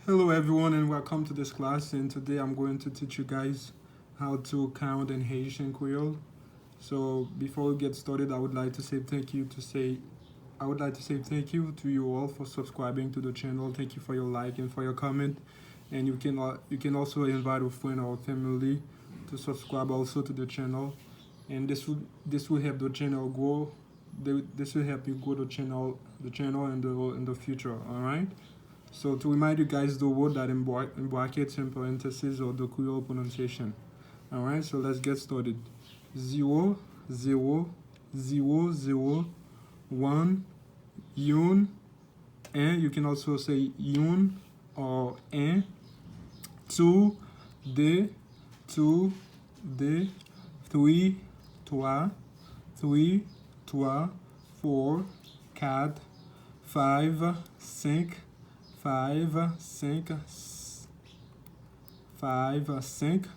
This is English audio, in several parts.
Hello everyone and welcome to this class, and today I'm going to teach you guys how to count in Haitian Creole. So before we get started, I would like to say thank you to you all for subscribing to the channel. Thank you for your like and for your comment, and you can also invite a friend or family to subscribe also to the channel, and this will help the channel grow. This will help you grow the channel in the future. All right. So to remind you guys, the word that in brackets and parentheses or the Creole pronunciation. All right, so let's get started. 0, 0, 0, 0, 1, un, and you can also say un or un, 2, de, 2, de, 3, trois, 3, trois, 4, 4, 5, 5, 5, 5, 5, 5, 5,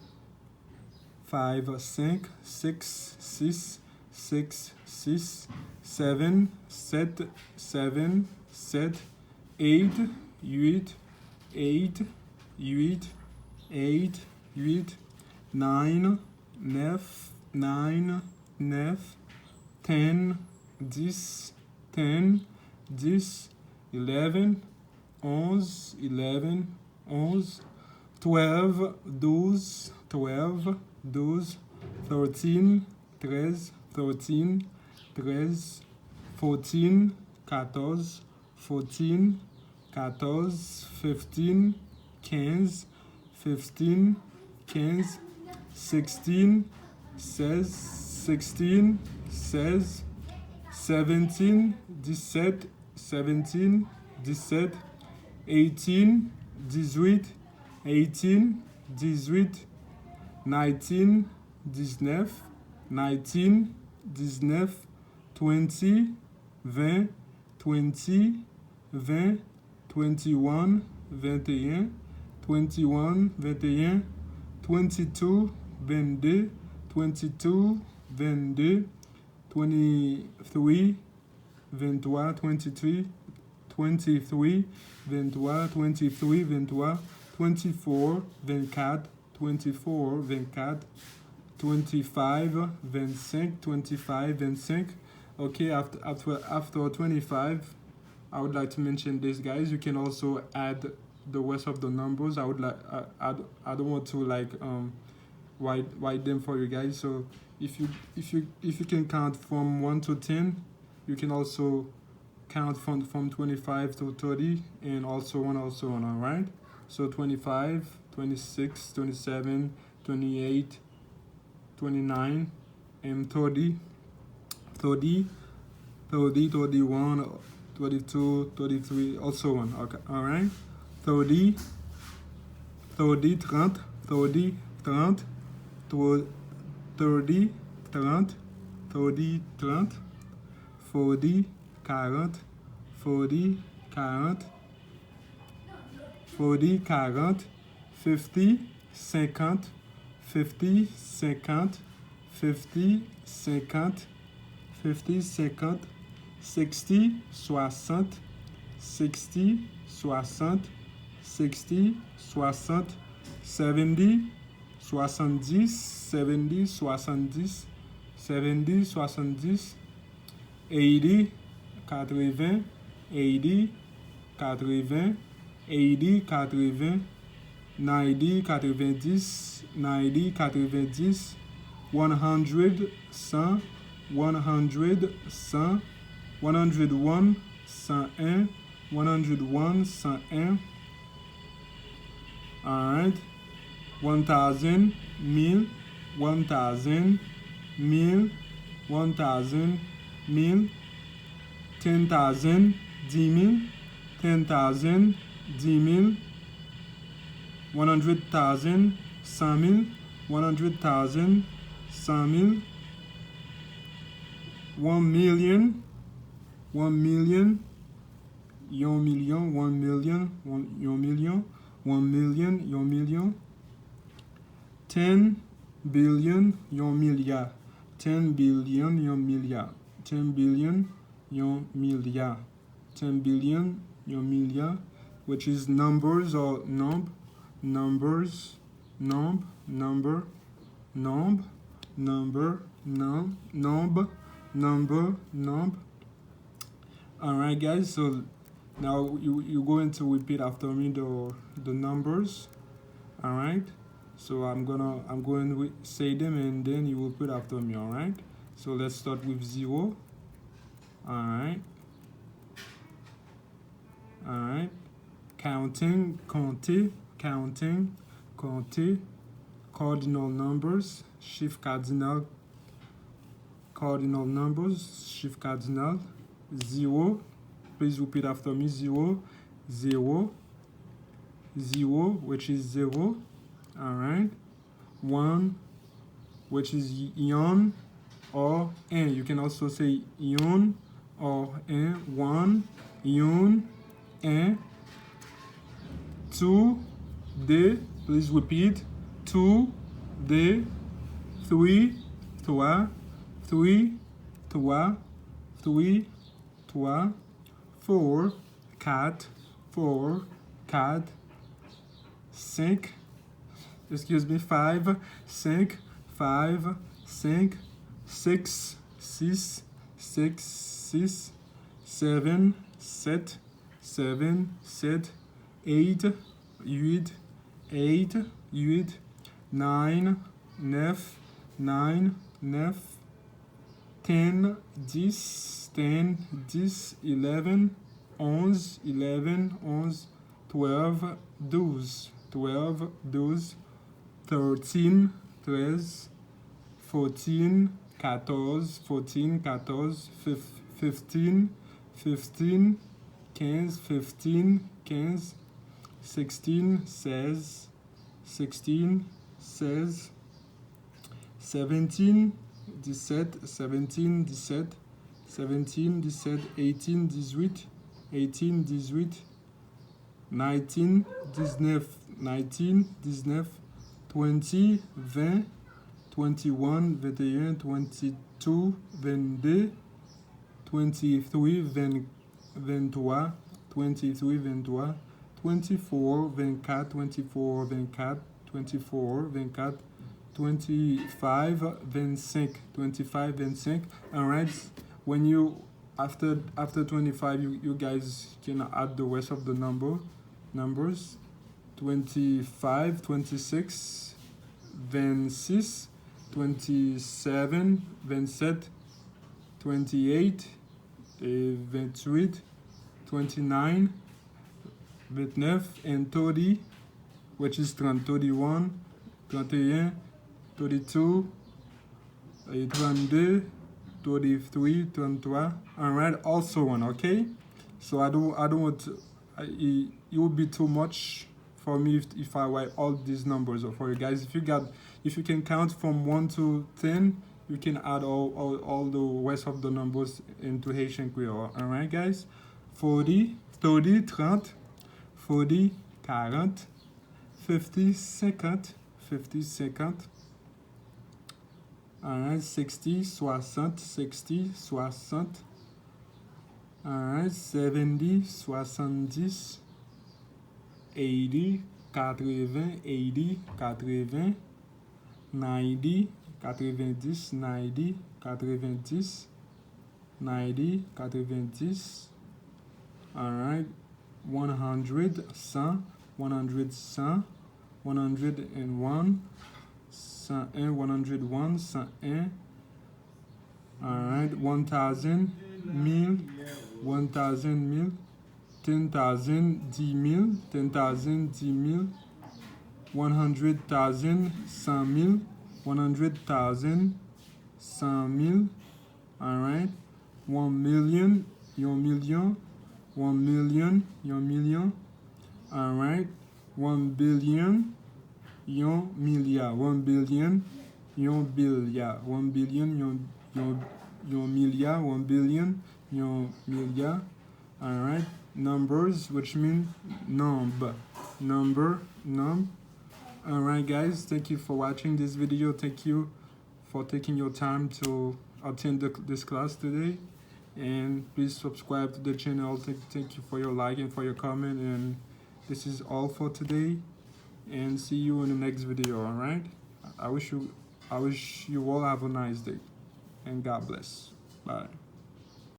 5, 6, 6, 6, 6, 7, 7, 7, 7, 8, 8, 8, 8, 8, 8, 9, 9, 9, 9, 10, 10, 10, 10, 11, 11, 11, 12, 12, 12, 12, 13, 13, 13, 13, 14, 14, 14, 14, 15, 15, 15, 15, 16, 16, 16, 16, 17, 17, 17, 17, 18, 18, 18, 18, 19, 19, 19, 19, 20, 20, 20, 20, 21, 21, 21, 21, 22, 22, 22, 22, 23, 23, 23, 23, 23, 23, 23, 24, 24, 24, 24, 25, 25, 25, 25. Okay, after 25, I would like to mention this, guys. You can also add the rest of the numbers. I don't want to write them for you guys. So if you can count from 1 to 10, you can also count from 25 to 30, and also on, all right? So 25, 26, 27, 28, 29, and 30, 30, 30, 31, 32, 33, also on, okay, all right? 30, 30, 30, 30, 30, 30, 30, 30, 30, 40, 40, 40, 40, 40, 40, 50, 50, 50, 50, 50, 50, 50, 50, 60, 60, 60, 60, 60, 60, 70, 70, 70, 70, 70, 70, 80, 80, 80, 80, 80, 80, 90, 90, 90, 90, 100, 100, 100, 100, 101, 101, 101, 101. All right. 1,000, 1000, 1,000, 1000, 1,000, 1000, 10,000, 10,000, 10,000, 10,000, 100,000, 100,000, 100,000, 100,000, 1,000,000, 1,000,000, 1,000,000, 1,000,000, 1,000,000, 1,000,000, 1,000,000, 10 billion, 1 milliard, 10 billion, 1 milliard, 10 billion, 1 milliard, 10 billion, 1 milliard, which is numbers or numbers, number, number, number. All right, guys. So now you're going to repeat after me the numbers. All right. So I'm going to say them and then you will repeat after me. All right. So let's start with 0. All right. All right. Counting, compter, counting, compter. Cardinal numbers, chiffre cardinal. Cardinal numbers, chiffre cardinal. 0. Please repeat after me. 0, 0, 0, which is 0. All right. 1, which is yon or un. You can also say yon or un. 1, yon, un. 2, deux. Please repeat. 2, deux. 3, trois. 3, trois. 3, trois. 4, quatre. 4, quatre. 5, excuse me, 5, 5, 5, 5, 6, 6, 6, 6, 7, 7, 7, 7, 8, 8, 8, 8, 9, 9, 9, 9, 10, 10, 10, 10, 11, 11, 11, 11, 12, 12, 12, 12, 13, 13, 14, 14, 14, 14, 15, 15, 15, 15, 15, 16, 16, 16, 16, 17, 17, 17, 17, 17, 17, 18, 18, 18, 18, 19, 19, 19, 19, 20, 20, 21, 21, 22, 22, 23, 20, 23, 23, 23, 24, 24, 24, 24, 24, 24, 25, 25, 25, 25. All right. When you after 25, you guys can add the rest of the numbers. 25, 26, 26, 27, 27, 28, 28, 29, 29, and 30, which is 30, 31, 31, 32, 32, 33, 33. All right, also one. Okay, so I don't want to, it would be too much for me if I write all these numbers for you guys. If you can count from 1 to 10, you can add all the rest of the numbers into Haitian Creole. All right, guys. 40, 30, 30, 40, 40, 50, 50, 50, 50. All right, 60, 60, 60, 60. All right, 70, 70, 80, 80, 80, 80, 90, 90, 90, 90, 90, 90. All right, 100, 100, 100, 101, 101, 101. All right, 1,000, 1000, 1,000, 10,000, 10,000, 10,000, 10,000, 100,000, 100,000, 100,000, 100,000. All right, 1 million, 1 million, 1 million, 1 million. All right, 1 billion, 1 milliard, 1 billion, 1 billiard, 1 billion, 1 milliard, 1 billion, 1 milliard. All right, numbers, which mean number. All right, guys, thank you for watching this video. Thank you for taking your time to attend this class today, and please subscribe to the channel. Thank you for your like and for your comment, and This is all for today, and see you in the next video. All right. I wish you all have a nice day, and God bless. Bye.